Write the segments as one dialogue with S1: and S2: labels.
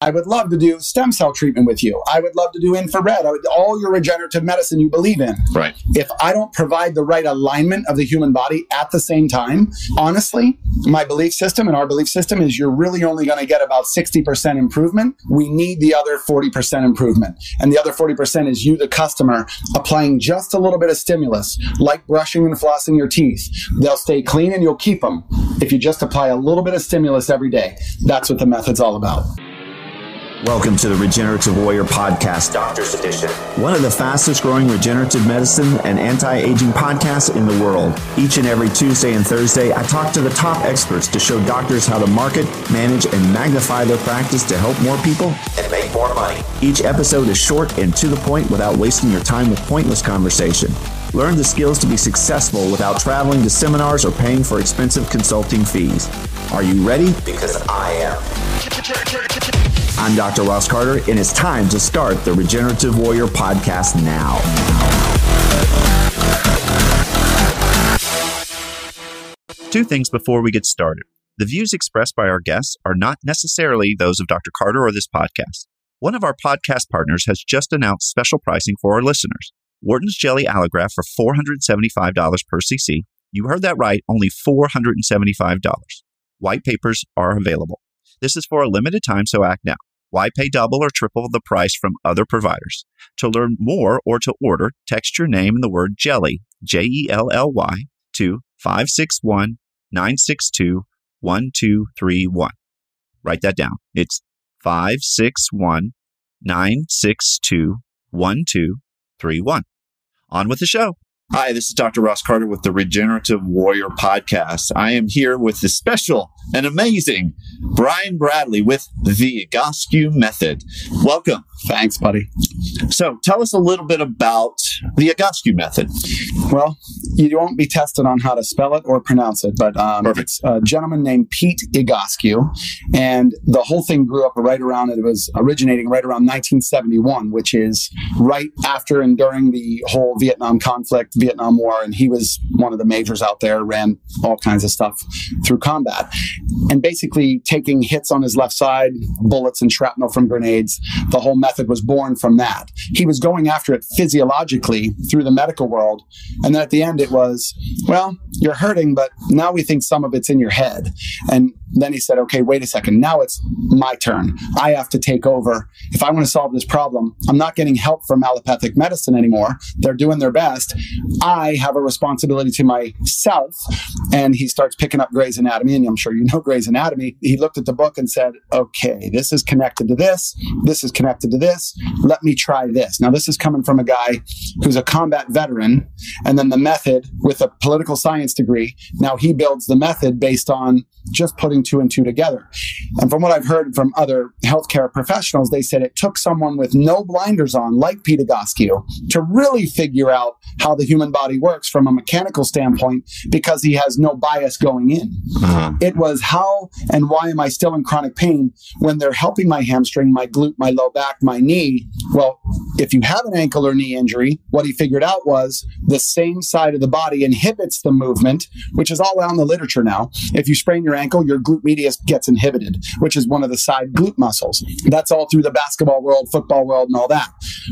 S1: I would love to do stem cell treatment with you. I would love to do infrared. All your regenerative medicine you believe in.
S2: Right.
S1: If I don't provide the right alignment of the human body at the same time, honestly, my belief system and our belief system is you're really only going to get about 60% improvement. We need the other 40% improvement. And the other 40% is you, the customer, applying just a little bit of stimulus, like brushing and flossing your teeth. They'll stay clean and you'll keep them if you just apply a little bit of stimulus every day. That's what the method's all about.
S2: Welcome to the Regenerative Warrior Podcast, Doctor's Edition. One of the fastest growing regenerative medicine and anti-aging podcasts in the world. Each and every Tuesday and Thursday, I talk to the top experts to show doctors how to market, manage, and magnify their practice to help more people and make more money. Each episode is short and to the point without wasting your time with pointless conversation. Learn the skills to be successful without traveling to seminars or paying for expensive consulting fees. Are you ready? Because I am. I'm Dr. Ross Carter, and it's time to start the Regenerative Warrior Podcast now. Two things before we get started. The views expressed by our guests are not necessarily those of Dr. Carter or this podcast. One of our podcast partners has just announced special pricing for our listeners. Wharton's Jelly Allograft for $475 per cc. You heard that right, only $475. White papers are available. This is for a limited time, so act now. Why pay double or triple the price from other providers? To learn more or to order, text your name and the word JELLY, Jelly, to 561-962-1231. Write that down. It's 561-962-1231. On with the show. Hi, this is Dr. Ross Carter with the Regenerative Warrior Podcast. I am here with the special and amazing Brian Bradley with the Egoscue Method. Welcome.
S1: Thanks, buddy.
S2: So tell us a little bit about the Egoscue Method.
S1: Well, you won't be tested on how to spell it or pronounce it, but it's a gentleman named Pete Egoscue, and the whole thing grew up right around, it was originating right around 1971, which is right after and during the whole Vietnam conflict, Vietnam War, and he was one of the majors out there, ran all kinds of stuff through combat, and basically taking hits on his left side, bullets and shrapnel from grenades. The whole method was born from that. He was going after it physiologically through the medical world, and then at the end it was, well, you're hurting, but now we think some of it's in your head. And then he said, okay, wait a second, now it's my turn. I have to take over. If I want to solve this problem, I'm not getting help from allopathic medicine anymore. They're doing their best. I have a responsibility to myself. And he starts picking up Gray's Anatomy, and I'm sure you know Gray's Anatomy. He looked at the book and said, okay, this is connected to this. This is connected to this. Let me try this. Now, this is coming from a guy who's a combat veteran, and then the method with a political science degree. Now he builds the method based on just putting two and two together. And from what I've heard from other healthcare professionals, they said it took someone with no blinders on, like Pete Egoscue, to really figure out how the human body works from a mechanical standpoint, because he has no bias going in. It was how and why am I still in chronic pain when they're helping my hamstring, my glute, my low back, my knee. Well, if you have an ankle or knee injury, what he figured out was the same side of the body inhibits the movement, which is all out in the literature now. If you sprain your ankle, your glute medius gets inhibited, which is one of the side glute muscles. That's all through the basketball world, football world, and all that.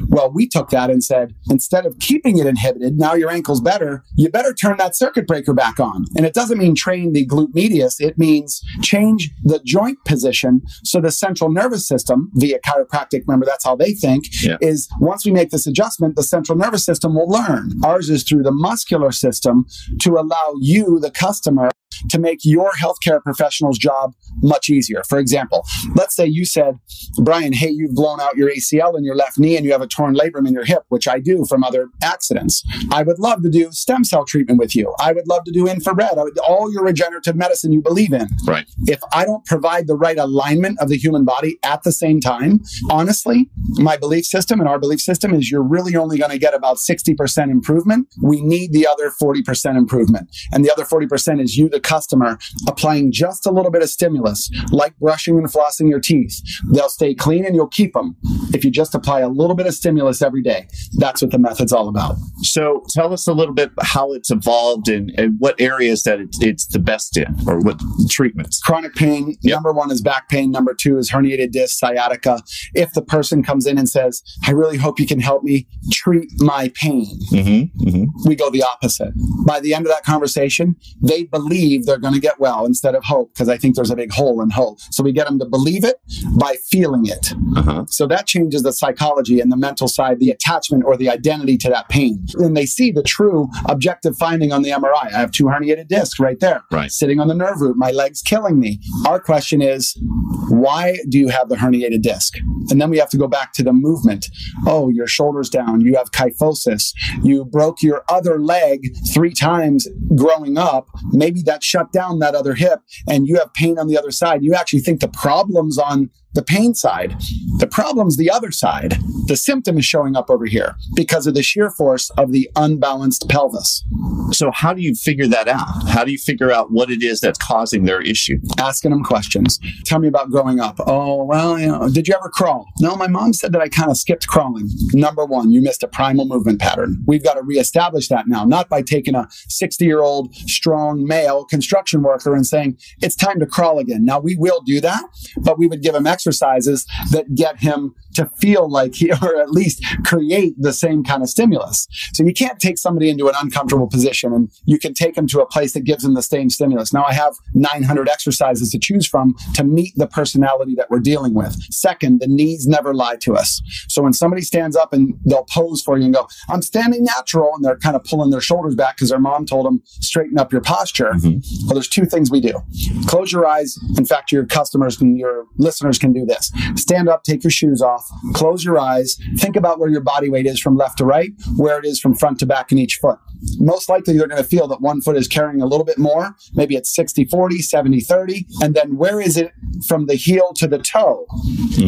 S1: Well, we took that and said, instead of keeping it inhibited, now your ankle's better, you better turn that circuit breaker back on. And it doesn't mean train the glute medius. It means change the joint position so the central nervous system, via chiropractic, remember that's how they think, is once we make this adjustment, the central nervous system will learn. Ours is through the muscular system to allow you, the customer, to make your healthcare professional's job much easier. For example, let's say you said, Brian, hey, you've blown out your ACL in your left knee and you have a torn labrum in your hip, which I do from other accidents. I would love to do stem cell treatment with you. I would love to do infrared. All your regenerative medicine you believe in. Right. If I don't provide the right alignment of the human body at the same time, honestly, my belief system and our belief system is you're really only going to get about 60% improvement. We need the other 40% improvement. And the other 40% is you, the customer, applying just a little bit of stimulus, like brushing and flossing your teeth. They'll stay clean and you'll keep them If you just apply a little bit of stimulus every day, that's what the method's all about.
S2: So tell us a little bit how it's evolved and what areas that it's the best in, or what treatments.
S1: Chronic pain, number one is back pain. Number two is herniated disc, sciatica. If the person comes in and says, I really hope you can help me treat my pain, we go the opposite. By the end of that conversation, they believe they're going to get well instead of hope, because I think there's a big hole in hope. So we get them to believe it by feeling it. So that changes the psychology and the mental side, the attachment or the identity to that pain. And they see the true objective finding on the MRI. I have 2 herniated discs right there, sitting on the nerve root. My leg's killing me. Our question is, why do you have the herniated disc? And then we have to go back to the movement. Oh, your shoulder's down. You have kyphosis. You broke your other leg 3 times growing up. Maybe that shut down that other hip and you have pain on the other side. You actually think the problem's on the pain side. The problem's the other side. The symptom is showing up over here because of the shear force of the unbalanced pelvis.
S2: So how do you figure that out? How do you figure out what it is that's causing their issue?
S1: Asking them questions. Tell me about growing up. Oh, well, did you ever crawl? No, my mom said that I kind of skipped crawling. Number one, you missed a primal movement pattern. We've got to reestablish that now, not by taking a 60-year-old strong male construction worker and saying, it's time to crawl again. Now, we will do that, but we would give him exercises that get him to feel like or at least create the same kind of stimulus. So you can't take somebody into an uncomfortable position and you can take them to a place that gives them the same stimulus. Now I have 900 exercises to choose from to meet the personality that we're dealing with. Second, the knees never lie to us. So when somebody stands up and they'll pose for you and go, I'm standing natural, and they're kind of pulling their shoulders back because their mom told them, straighten up your posture. Well, there's 2 things we do. Close your eyes. In fact, your customers and your listeners can do this. Stand up, take your shoes off, close your eyes, think about where your body weight is from left to right, where it is from front to back in each foot. Most likely you're going to feel that one foot is carrying a little bit more. Maybe it's 60-40, 70-30. And then where is it from the heel to the toe?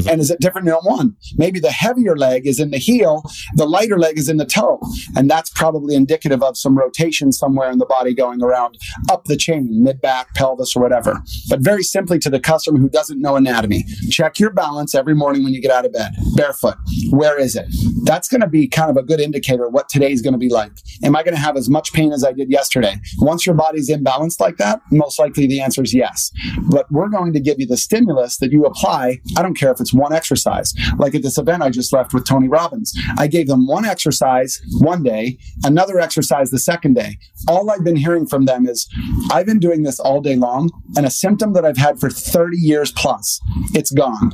S1: And is it different in one? Maybe the heavier leg is in the heel, the lighter leg is in the toe. And that's probably indicative of some rotation somewhere in the body going around up the chain, mid-back, pelvis, or whatever. But very simply to the customer who doesn't know anatomy, check your balance every morning when you get out of bed. Barefoot. Where is it? That's going to be kind of a good indicator of what today's going to be like. Am I going to have as much pain as I did yesterday? Once your body's imbalanced like that, most likely the answer is yes. But we're going to give you the stimulus that you apply. I don't care if it's one exercise. Like at this event I just left with Tony Robbins. I gave them one exercise one day, another exercise the second day. All I've been hearing from them is, I've been doing this all day long, and a symptom that I've had for 30 years plus, it's gone.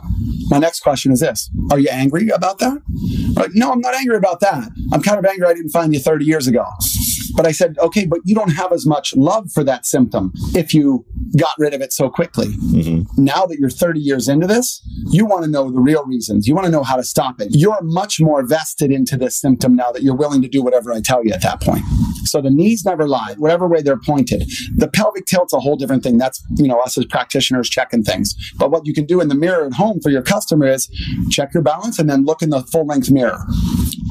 S1: My next question is this: are you angry about that? Like, no, I'm not angry about that. I'm kind of angry I didn't find you 30 years ago. But I said, okay, but you don't have as much love for that symptom if you got rid of it so quickly. Now that you're 30 years into this, you want to know the real reasons. You want to know how to stop it. You're much more vested into this symptom now that you're willing to do whatever I tell you at that point. So the knees never lie, whatever way they're pointed. The pelvic tilt's a whole different thing. That's, us as practitioners checking things. But what you can do in the mirror at home for your customer is check your balance and then look in the full-length mirror.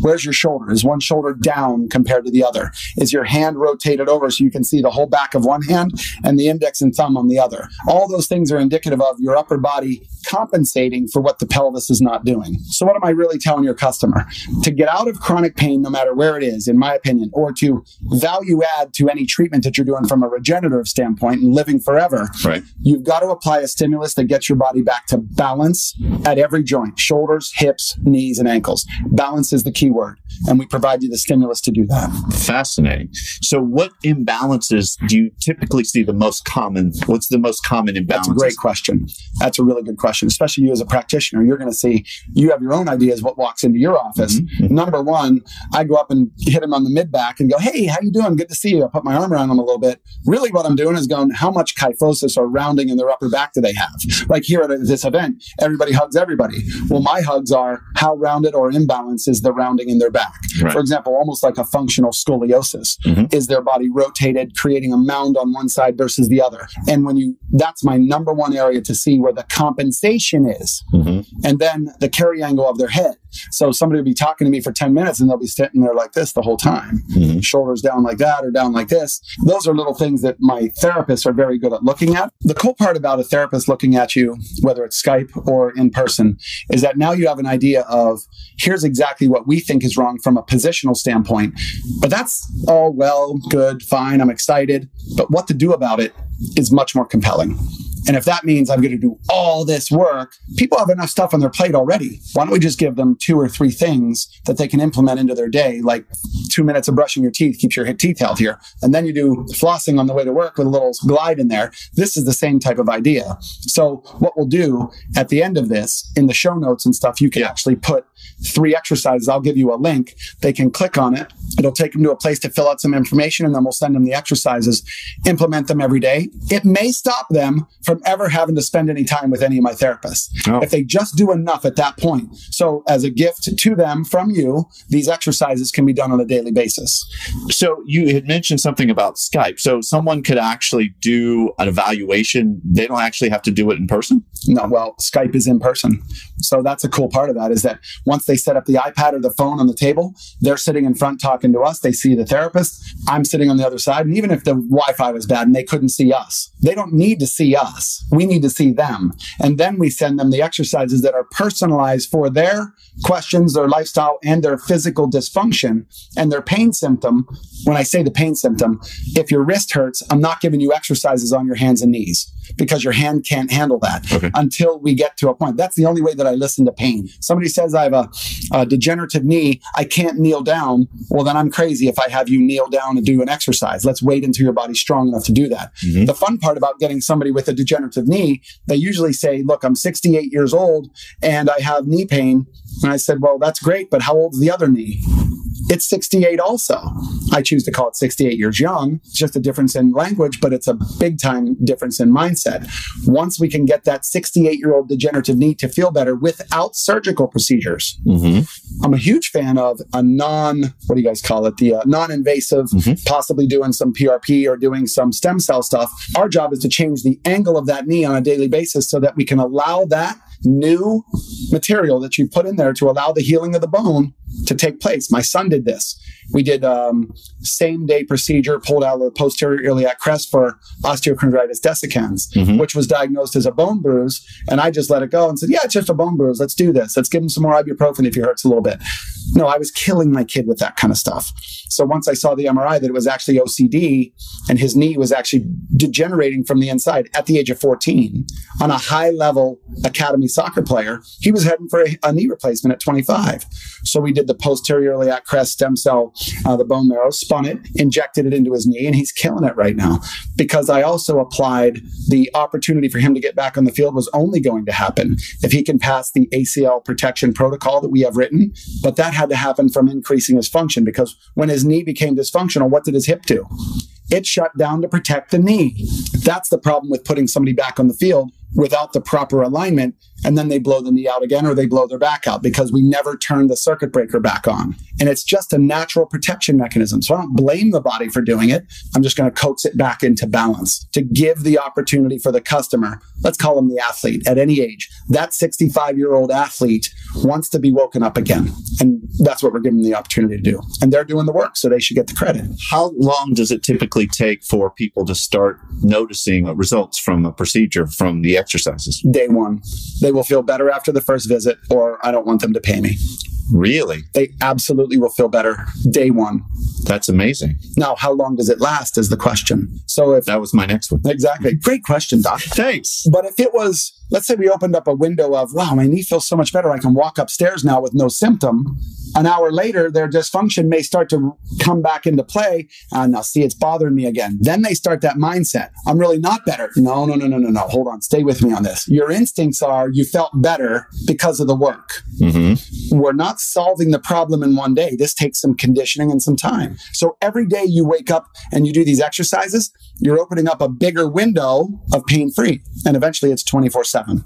S1: Where's your shoulder? Is one shoulder down compared to the other? Is your hand rotated over so you can see the whole back of one hand and the index and thumb on the other? All those things are indicative of your upper body compensating for what the pelvis is not doing. So what am I really telling your customer? To get out of chronic pain, no matter where it is, in my opinion, or to value add to any treatment that you're doing from a regenerative standpoint and living forever, you've got to apply a stimulus that gets your body back to balance at every joint: shoulders, hips, knees, and ankles. Balance is the key word, and we provide you the stimulus to do that.
S2: Fascinating. So what imbalances do you typically see the most common? What's the most common imbalance?
S1: That's a great question. That's a really good question, especially you as a practitioner. You're going to see, you have your own ideas what walks into your office. Number one, I go up and hit him on the mid-back and go, hey, how you doing? Good to see you. I put my arm around him a little bit. Really what I'm doing is going, how much kyphosis or rounding in their upper back do they have? Like here at this event, everybody hugs everybody. Well, my hugs are how rounded or imbalanced is the rounding in their back. For example, almost like a functional scoliosis. Is their body rotated, creating a mound on one side versus the other? And that's my number one area to see where the compensation is. And then the carry angle of their head. So somebody will be talking to me for 10 minutes and they'll be sitting there like this the whole time. Shoulders down like that or down like this. Those are little things that my therapists are very good at looking at. The cool part about a therapist looking at you, whether it's Skype or in person, is that now you have an idea of here's exactly what we think is wrong from a positional standpoint. But that's all well, good, fine. I'm excited. But what to do about it is much more compelling. And if that means I'm going to do all this work, people have enough stuff on their plate already. Why don't we just give them 2 or 3 things that they can implement into their day, like 2 minutes of brushing your teeth keeps your teeth healthier. And then you do flossing on the way to work with a little glide in there. This is the same type of idea. So what we'll do at the end of this, in the show notes and stuff, you can actually put 3 exercises. I'll give you a link. They can click on it. It'll take them to a place to fill out some information, and then we'll send them the exercises, implement them every day. It may stop them from ever having to spend any time with any of my therapists. If they just do enough at that point. So as a gift to them from you, these exercises can be done on a daily basis.
S2: So you had mentioned something about Skype. So someone could actually do an evaluation. They don't actually have to do it in person?
S1: No, well, Skype is in person. So that's a cool part of that, is that once they set up the iPad or the phone on the table, they're sitting in front talking to us. They see the therapist. I'm sitting on the other side. And even if the Wi-Fi was bad and they couldn't see us, they don't need to see us. We need to see them. And then we send them the exercises that are personalized for their questions, their lifestyle, and their physical dysfunction and their pain symptom. When I say the pain symptom, if your wrist hurts, I'm not giving you exercises on your hands and knees because your hand can't handle that until we get to a point. That's the only way that I listen to pain. Somebody says I have a degenerative knee, I can't kneel down. Well, then I'm crazy if I have you kneel down and do an exercise. Let's wait until your body's strong enough to do that. The fun part about getting somebody with a degenerative knee, they usually say, look, I'm 68 years old and I have knee pain. And I said, well, that's great, but how old's the other knee? It's 68 also. I choose to call it 68 years young. It's just a difference in language, but it's a big time difference in mindset. Once we can get that 68-year-old degenerative knee to feel better without surgical procedures. I'm a huge fan of a what do you guys call it? The non-invasive, possibly doing some PRP or doing some stem cell stuff. Our job is to change the angle of that knee on a daily basis so that we can allow that new material that you put in there to allow the healing of the bone to take place. My son did this. We did same day procedure, pulled out of the posterior iliac crest for osteochondritis dissecans, which was diagnosed as a bone bruise. And I just let it go and said, yeah, it's just a bone bruise. Let's do this. Let's give him some more ibuprofen if he hurts a little bit. No, I was killing my kid with that kind of stuff. So once I saw the MRI that it was actually OCD and his knee was actually degenerating from the inside at the age of 14 on a high level academy soccer player, he was heading for a knee replacement at 25. So we did the posterior iliac crest stem cell, the bone marrow, spun it, injected it into his knee, and he's killing it right now. Because I also applied the opportunity for him to get back on the field was only going to happen if he can pass the ACL protection protocol that we have written. But that had to happen from increasing his function, because when his knee became dysfunctional, what did his hip do? It shut down to protect the knee. That's the problem with putting somebody back on the field without the proper alignment, and then they blow the knee out again or they blow their back out because we never turn the circuit breaker back on. And it's just a natural protection mechanism. So I don't blame the body for doing it. I'm just going to coax it back into balance to give the opportunity for the customer, let's call him the athlete at any age. That 65-year-old athlete wants to be woken up again. And that's what we're giving them the opportunity to do. And they're doing the work, so they should get the credit.
S2: How long does it typically take for people to start noticing results from a procedure, from the exercises?
S1: Day one. They will feel better after the first visit, or I don't want them to pay me.
S2: Really?
S1: They absolutely will feel better day one.
S2: That's amazing.
S1: Now, how long does it last is the question. So if
S2: that was my next one.
S1: Exactly. Great question, Doc.
S2: Thanks.
S1: But if it was, let's say we opened up a window of, wow, my knee feels so much better. I can walk upstairs now with no symptom. An hour later, their dysfunction may start to come back into play. Now, see, it's bothering me again. Then they start that mindset. I'm really not better. No. Hold on. Stay with me on this. Your instincts are you felt better because of the work. We're not solving the problem in one day. This takes some conditioning and some time. So every day you wake up and you do these exercises, you're opening up a bigger window of pain-free. And eventually it's 24/7.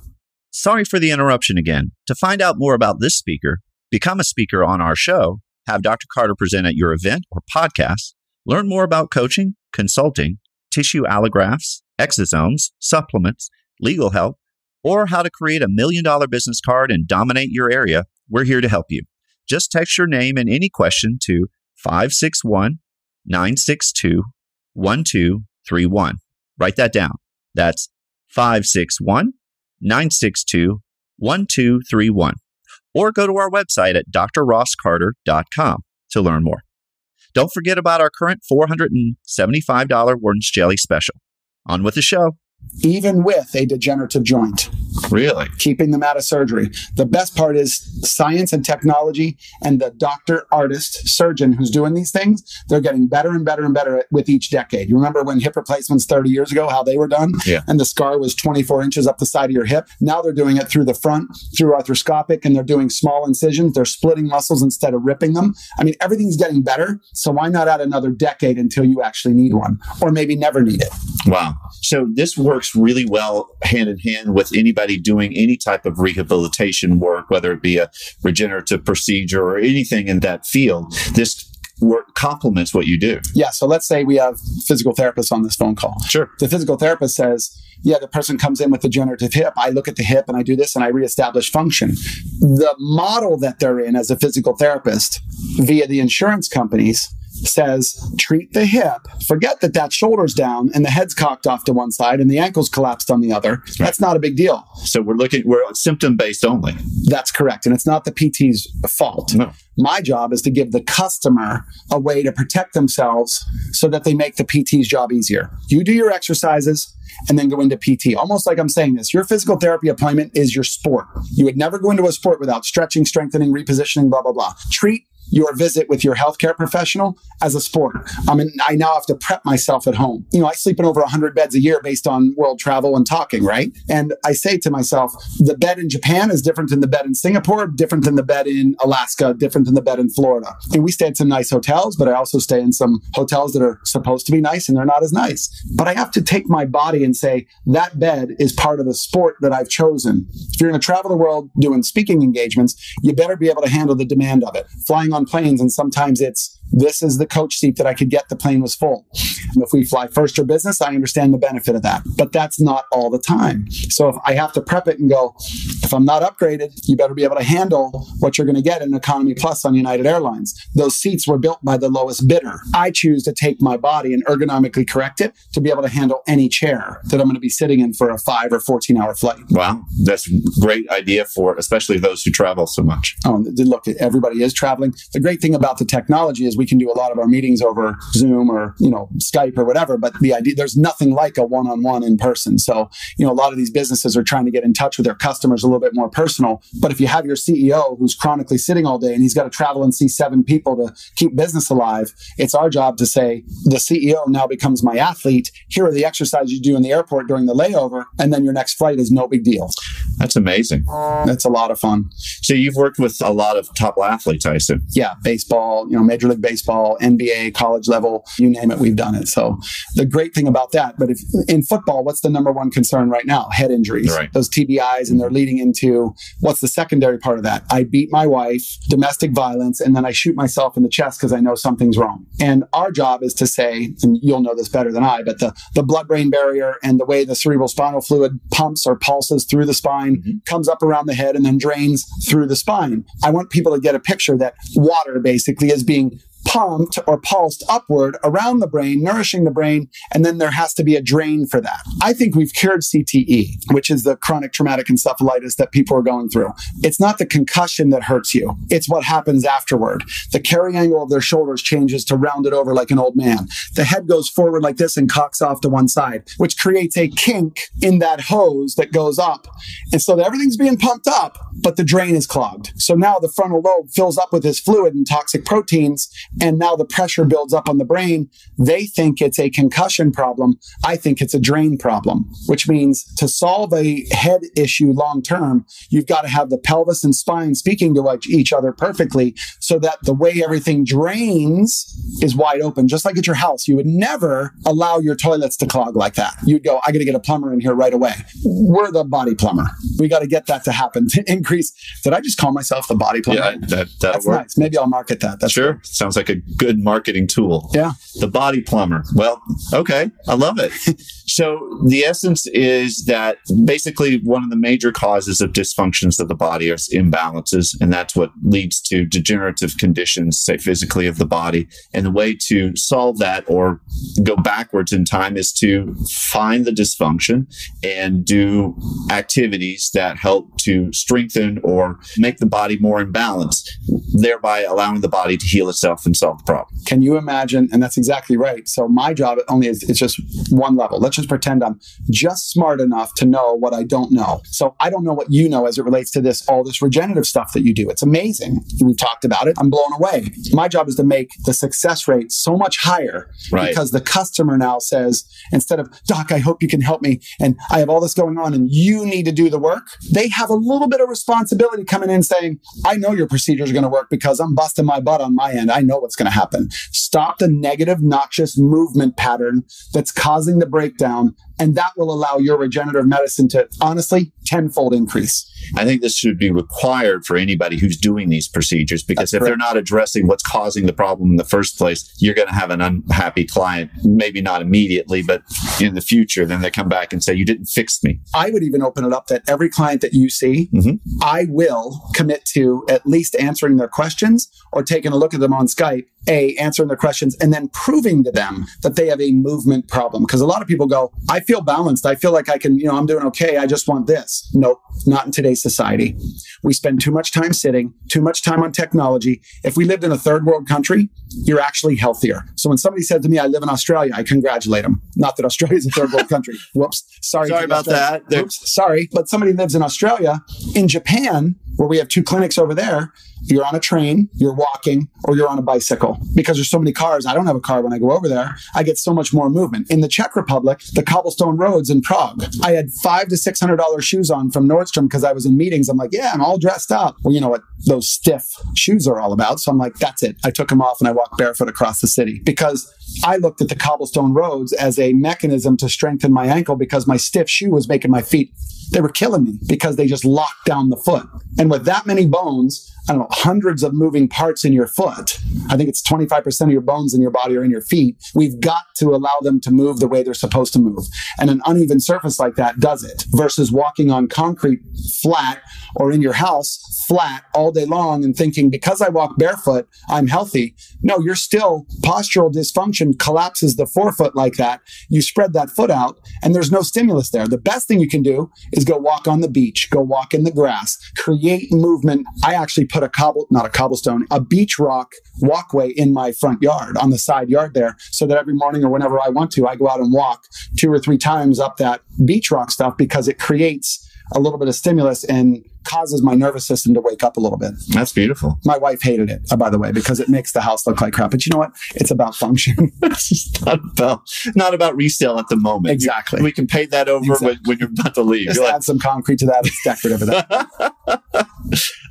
S2: Sorry for the interruption again. To find out more about this speaker, become a speaker on our show, have Dr. Carter present at your event or podcast, learn more about coaching, consulting, tissue allografts, exosomes, supplements, legal help, or how to create $1 million business card and dominate your area, we're here to help you. Just text your name and any question to 561-962-1231. Write that down. That's 561-962-1231. Or go to our website at drrosscarter.com to learn more. Don't forget about our current $475 Warden's Jelly special. On with the show.
S1: Even with a degenerative joint.
S2: Really?
S1: Keeping them out of surgery. The best part is science and technology and the doctor, artist, surgeon who's doing these things, they're getting better and better and better with each decade. You remember when hip replacements 30 years ago, how they were done?
S2: Yeah.
S1: And the scar was 24 inches up the side of your hip. Now they're doing it through the front, through arthroscopic, and they're doing small incisions. They're splitting muscles instead of ripping them. I mean, everything's getting better. So why not add another decade until you actually need one? Or maybe never need it.
S2: Wow. So this works really well hand in hand with anybody doing any type of rehabilitation work, whether it be a regenerative procedure or anything in that field. This work complements what you do.
S1: Yeah. So let's say we have physical therapists on this phone call.
S2: Sure.
S1: The physical therapist says, yeah, the person comes in with degenerative hip. I look at the hip and I do this and I reestablish function. The model that they're in as a physical therapist via the insurance companies says, treat the hip, forget that shoulder's down and the head's cocked off to one side and the ankle's collapsed on the other. Right. That's not a big deal.
S2: So we're symptom-based only.
S1: That's correct. And it's not the PT's fault.
S2: No.
S1: My job is to give the customer a way to protect themselves so that they make the PT's job easier. You do your exercises and then go into PT. Almost like I'm saying this, your physical therapy appointment is your sport. You would never go into a sport without stretching, strengthening, repositioning, blah, blah, blah. Treat your visit with your healthcare professional as a sport. I now have to prep myself at home. I sleep in over 100 beds a year based on world travel and talking, right? And I say to myself, the bed in Japan is different than the bed in Singapore, different than the bed in Alaska, different than the bed in Florida. And we stay in some nice hotels, but I also stay in some hotels that are supposed to be nice and they're not as nice. But I have to take my body and say, that bed is part of the sport that I've chosen. If you're going to travel the world doing speaking engagements, you better be able to handle the demand of it. Flying on planes, and sometimes this is the coach seat that I could get, the plane was full. And if we fly first or business, I understand the benefit of that. But that's not all the time. So if I have to prep it and go, if I'm not upgraded, you better be able to handle what you're going to get in Economy Plus on United Airlines. Those seats were built by the lowest bidder. I choose to take my body and ergonomically correct it to be able to handle any chair that I'm going to be sitting in for a 5 or 14-hour flight.
S2: Wow. That's a great idea for especially those who travel so much.
S1: Oh, look, everybody is traveling. The great thing about the technology is we can do a lot of our meetings over Zoom or, Skype or whatever, but the idea, there's nothing like a one-on-one in person. So, a lot of these businesses are trying to get in touch with their customers a little bit more personal. But if you have your CEO who's chronically sitting all day and he's got to travel and see 7 people to keep business alive, it's our job to say, the CEO now becomes my athlete. Here are the exercises you do in the airport during the layover, and then your next flight is no big deal.
S2: That's amazing.
S1: That's a lot of fun.
S2: So you've worked with a lot of top athletes, I assume.
S1: Yeah, baseball, Major League Baseball, NBA, college level, you name it, we've done it. So the great thing about that, but if in football, what's the number one concern right now? Head injuries,
S2: right.
S1: Those TBIs, and they're leading into, what's the secondary part of that? I beat my wife, domestic violence, and then I shoot myself in the chest because I know something's wrong. And our job is to say, and you'll know this better than I, but the blood-brain barrier and the way the cerebral spinal fluid pumps or pulses through the spine, comes up around the head and then drains through the spine. I want people to get a picture that water basically is being pumped or pulsed upward around the brain, nourishing the brain, and then there has to be a drain for that. I think we've cured CTE, which is the chronic traumatic encephalitis that people are going through. It's not the concussion that hurts you. It's what happens afterward. The carry angle of their shoulders changes to round it over like an old man. The head goes forward like this and cocks off to one side, which creates a kink in that hose that goes up. And so everything's being pumped up, but the drain is clogged. So now the frontal lobe fills up with this fluid and toxic proteins, and now the pressure builds up on the brain. They think it's a concussion problem. I think it's a drain problem, which means to solve a head issue long term, you've got to have the pelvis and spine speaking to each other perfectly so that the way everything drains is wide open. Just like at your house, you would never allow your toilets to clog like that. You'd go, I got to get a plumber in here right away. We're the body plumber. We got to get that to happen to increase. Did I just call myself the body plumber?
S2: Yeah, that'll
S1: That's
S2: work.
S1: nice. Maybe I'll market that. That's
S2: sure.
S1: Cool.
S2: Sounds like
S3: like a good marketing tool.
S1: Yeah.
S3: The body plumber. Well, okay. I love it. So the essence is that basically one of the major causes of dysfunctions of the body is imbalances. And that's what leads to degenerative conditions, say physically of the body. And the way to solve that or go backwards in time is to find the dysfunction and do activities that help to strengthen or make the body more in balance, thereby allowing the body to heal itself and solve the problem.
S1: Can you imagine? And that's exactly right. So my job only is, it's just one level. Let's just pretend I'm just smart enough to know what I don't know. So I don't know what you know as it relates to all this regenerative stuff that you do. It's amazing. We've talked about it. I'm blown away. My job is to make the success rate so much higher because the customer now says, instead of, Doc, I hope you can help me, and I have all this going on and you need to do the work, they have a little bit of responsibility coming in saying, I know your procedure is going to work because I'm busting my butt on my end. I know what's going to happen. Stop the negative, noxious movement pattern that's causing the breakdown, and that will allow your regenerative medicine to, honestly, tenfold increase.
S3: I think this should be required for anybody who's doing these procedures, because if they're not addressing what's causing the problem in the first place, you're going to have an unhappy client, maybe not immediately, but in the future. Then they come back and say, you didn't fix me.
S1: I would even open it up that every client that you see, I will commit to at least answering their questions or taking a look at them on Skype, answering their questions, and then proving to them that they have a movement problem. Because a lot of people go, I feel balanced. I feel like I can, I'm doing okay. I just want this. Nope, not in today's society. We spend too much time sitting, too much time on technology. If we lived in a third world country, you're actually healthier. So when somebody said to me, I live in Australia, I congratulate them. Not that Australia is a third world country. Whoops. Sorry
S3: about that.
S1: Oops, sorry. But somebody lives in Australia. In Japan, where we have 2 clinics over there, you're on a train, you're walking, or you're on a bicycle. Because there's so many cars. I don't have a car when I go over there. I get so much more movement. In the Czech Republic, the cobblestone roads in Prague, I had $500 to $600 shoes on from Nordstrom because I was in meetings. I'm like, yeah, I'm all dressed up. Well, you know what those stiff shoes are all about. So I'm like, that's it. I took them off and I walked barefoot across the city because I looked at the cobblestone roads as a mechanism to strengthen my ankle because my stiff shoe was making my feet, they were killing me because they just locked down the foot. And with that many bones, I don't know, hundreds of moving parts in your foot, I think it's 25% of your bones in your body are in your feet. We've got to allow them to move the way they're supposed to move. And an uneven surface like that does it versus walking on concrete flat or in your house flat all day long and thinking because I walk barefoot, I'm healthy. No, you're still postural dysfunction collapses the forefoot like that. You spread that foot out and there's no stimulus there. The best thing you can do is go walk on the beach, go walk in the grass, create movement. I actually put a beach rock walkway in my front yard on the side yard there so that every morning or whenever I want to, I go out and walk 2 or 3 times up that beach rock stuff because it creates a little bit of stimulus and causes my nervous system to wake up a little bit.
S3: That's beautiful.
S1: My wife hated it, by the way, because it makes the house look like crap. But you know what? It's about function.
S3: It's just not about resale at the moment.
S1: Exactly.
S3: We can pay that over when you're about to leave.
S1: Just add some concrete to that. It's decorative.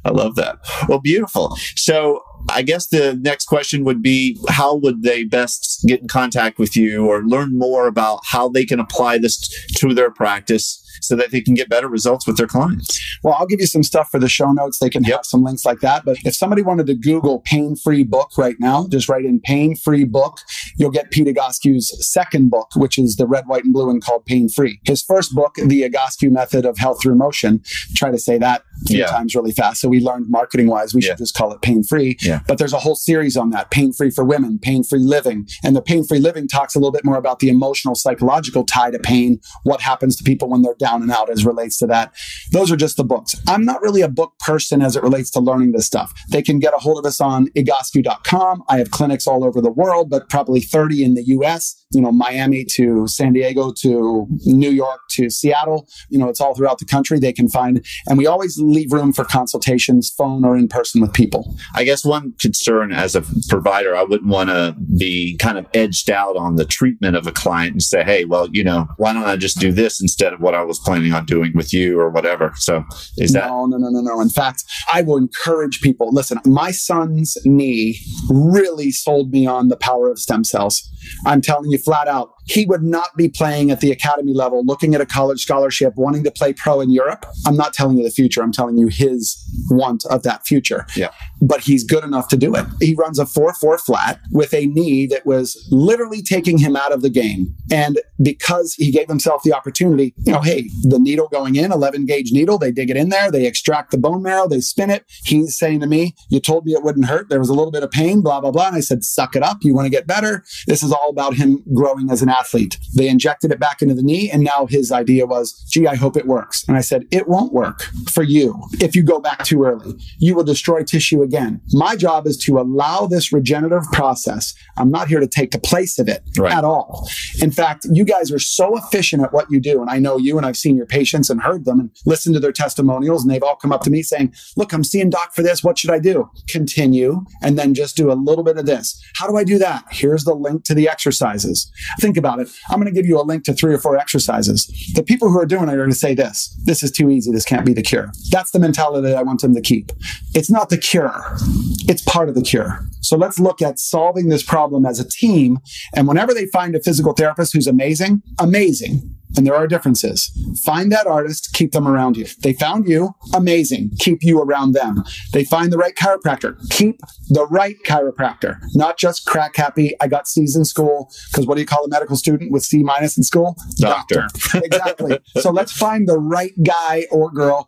S3: I love that. Well, beautiful. So I guess the next question would be, how would they best get in contact with you or learn more about how they can apply this to their practice so that they can get better results with their clients?
S1: Well, I'll give you some stuff for the show notes. They can have some links like that. But if somebody wanted to Google pain-free book right now, just write in pain-free book, you'll get Pete Egoscue's second book, which is the red, white, and blue and called Pain-Free. His first book, The Egoscue Method of Health Through Motion, try to say that 3 times really fast. So we learned marketing-wise, we should just call it pain-free. But there's a whole series on that, pain-free for women, pain-free living. And the pain-free living talks a little bit more about the emotional, psychological tie to pain, what happens to people when they're down and out as relates to that. Those are just the books. I'm not really a book person as it relates to learning this stuff. They can get a hold of us on egoscue.com. I have clinics all over the world, but probably 30 in the US, Miami to San Diego to New York to Seattle. It's all throughout the country they can find. And we always leave room for consultations, phone or in person with people.
S3: I guess one concern as a provider, I wouldn't want to be kind of edged out on the treatment of a client and say, hey, well, why don't I just do this instead of what I was planning on doing with you or whatever. So is that?
S1: No. In fact, I will encourage people. Listen, my son's knee really sold me on the power of stem cells. I'm telling you flat out, he would not be playing at the academy level, looking at a college scholarship, wanting to play pro in Europe. I'm not telling you the future. I'm telling you his want of that future. but he's good enough to do it. He runs a 4.4 flat with a knee that was literally taking him out of the game. And because he gave himself the opportunity, hey, the needle going in, 11 gauge needle, they dig it in there, they extract the bone marrow, they spin it. He's saying to me, you told me it wouldn't hurt. There was a little bit of pain, blah, blah, blah. And I said, suck it up. You want to get better? This is all about him growing as an athlete. They injected it back into the knee. And now his idea was, gee, I hope it works. And I said, it won't work for you if you go back too early. You will destroy tissue again. My job is to allow this regenerative process. I'm not here to take the place of it at all. In fact, you guys are so efficient at what you do. And I know you, and I've seen your patients and heard them and listened to their testimonials. And they've all come up to me saying, look, I'm seeing doc for this. What should I do? Continue. And then just do a little bit of this. How do I do that? Here's the link to the exercises. Think about it. I'm going to give you a link to 3 or 4 exercises. The people who are doing it are going to say this is too easy. This can't be the cure. That's the mentality that I want them to keep. It's not the cure. It's part of the cure. So let's look at solving this problem as a team. And whenever they find a physical therapist who's amazing, and there are differences, find that artist, keep them around you. They found you, amazing, keep you around them. They find the right chiropractor, keep the right chiropractor, not just crack happy, I got C's in school, because what do you call a medical student with C- in school?
S3: Doctor.
S1: Exactly. So let's find the right guy or girl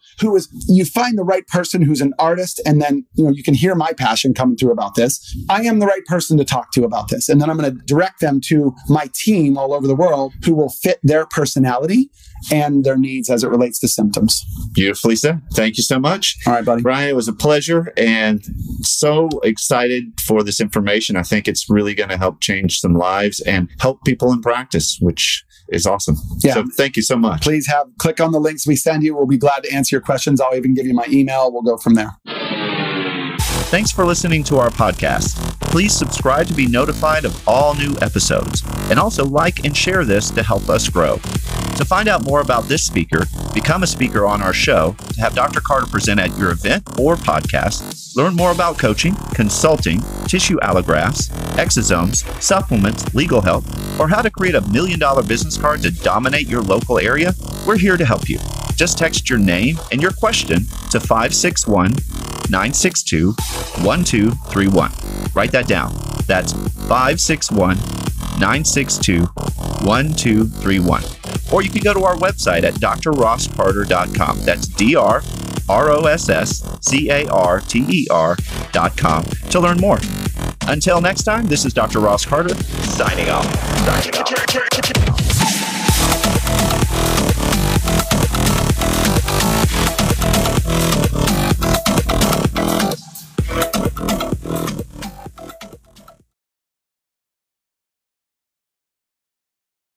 S1: you find the right person who's an artist, and then, you can hear my passion coming through about this. I am the right person to talk to about this. And then I'm going to direct them to my team all over the world who will fit their personality and their needs as it relates to symptoms.
S3: Beautifully said. Thank you so much.
S1: All right, buddy.
S3: Ryan, it was a pleasure and so excited for this information. I think it's really going to help change some lives and help people in practice, which is awesome. Yeah. So thank you so much.
S1: Please click on the links we send you. We'll be glad to answer your questions. I'll even give you my email. We'll go from there.
S2: Thanks for listening to our podcast. Please subscribe to be notified of all new episodes, and also like and share this to help us grow. To find out more about this speaker, become a speaker on our show, to have Dr. Carter present at your event or podcast, learn more about coaching, consulting, tissue allografts, exosomes, supplements, legal help, or how to create $1 million business card to dominate your local area, we're here to help you. Just text your name and your question to 561-962-1231. Write that down. That's 561-962-1231. Or you can go to our website at drrosscarter.com. That's drrosscarter.com to learn more. Until next time, this is Dr. Ross Carter, signing off.